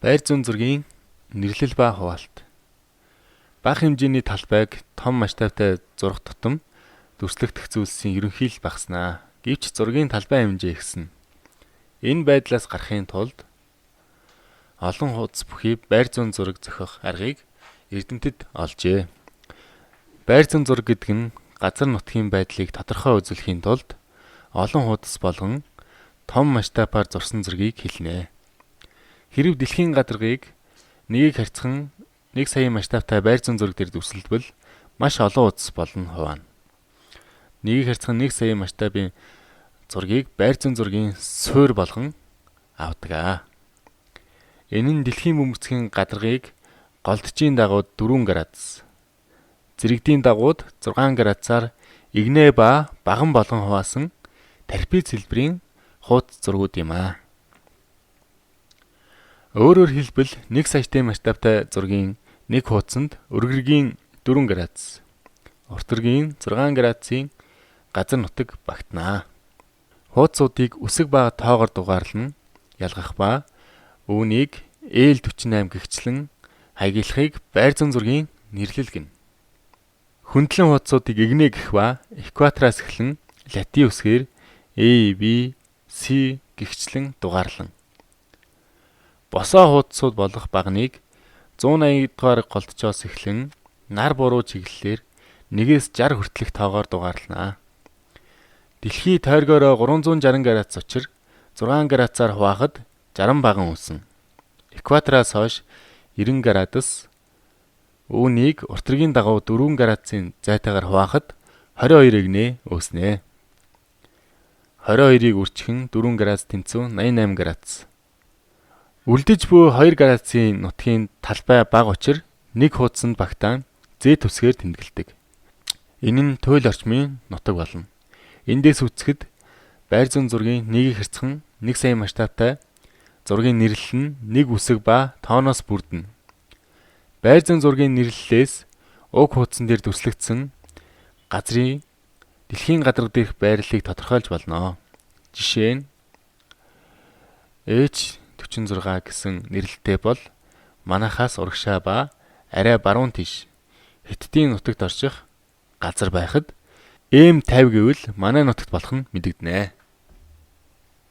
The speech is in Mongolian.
Байр зүүн зургийн нэрлэл ба хуваалт. Бага хэмжээний талбайг том масштабтай зурах тутам дүрслэгдэх зүйлсийн ерөнхийлөл багаснаа. Гэвч зургийн талбай хэмжээ ихснэ. Энэ байдлаас гарахын тулд олон хуудас бүхий байр зүүн зураг зохиох аргыг эрдэмтэд олжээ. Байр зүүн зураг гэдэг нь газар нутгийн байдлыг тодорхой үзүүлэхийн тулд олон хуудас болгон том масштабаар зурсан зургийг хэлнэ. Хэрэв дэлхийн гадаргыг нэгийг харьцан 1 саяын масштабтай байр зүүн зураг дээр дүрсэлдвэл маш олон хуудас болно хуваана. Нэгийг харьцан 1 саяын масштабын зургийг байр зүүн зургийн суурь болгон авдаг. Энэ нь дэлхийн бөмбөрцгийн гадаргыг голдчийн дагууд 4 градус, зэрэгдийн дагууд 6 градусаар игнэ ба баган болгон хуваасан тарпиц хэлбэрийн хуудас зургууд юм аа. Өөрөөр хэлбэл 1 саятай масштабтай зургийн нэг хуудсанд өргөргийн 4 градус, уртэргийн 6 градусын газар нутаг багтана. Хуудсуудыг үсэг ба тоогоор дугаарлан ялгах ба үүнийг L48 гэгчлэн хаягдлахыг байр зүүн зургийн нэрлэл гэнэ. Хөндлөн хуудсуудыг игнэ гэх ба экватороос эхлэн латин үсгээр A, B, C гэгчлэн дугаарлан. Босоо хуудсууд болох багныг 180 дугаар голдчоос эхлэн нар буруу чиглэлээр 1-ээс 60 хүртэлх тоогоор дугаарлана. Дэлхий тойргоороо 360 градус учир 6 градусаар хуваахад 60 баган үүснэ. Экватороос хойш 90 градус, үүнийг уртэргийн дагуу 4 градусын зайтайгаар хуваахад 22 игнэ үүснэ. 22-ыг үрчхэн 4 градус тэнцүү 88 градус. Үлдэж буй 2 градусын нутгийн талбай бага учир нэг хуудсанд багтаан Z үсгээр тэмдэглэдэг. Энэ нь туйл орчмын нутаг болно. Эндээс үзэхэд байр зүүн зургийн нэгийг хэрцэн 1 сая масштабтай зургийн нэрлэл нь нэг үсэг ба тооноос бүрдэнэ. Байр зүүн зургийн нэрлэлээс уг хуудсан дээр дүрслэгдсэн газрын дэлхийн гадарга дээрх байрлалыг тодорхойлж болно. Жишээ нь H46 гэсэн нэрлэлтэй бол манайхаас урагшаа ба арай баруун тийш Хятадын нутагт орчих газар байхад M50 гэвэл манай нутагт болох нь мэдэгдэнэ.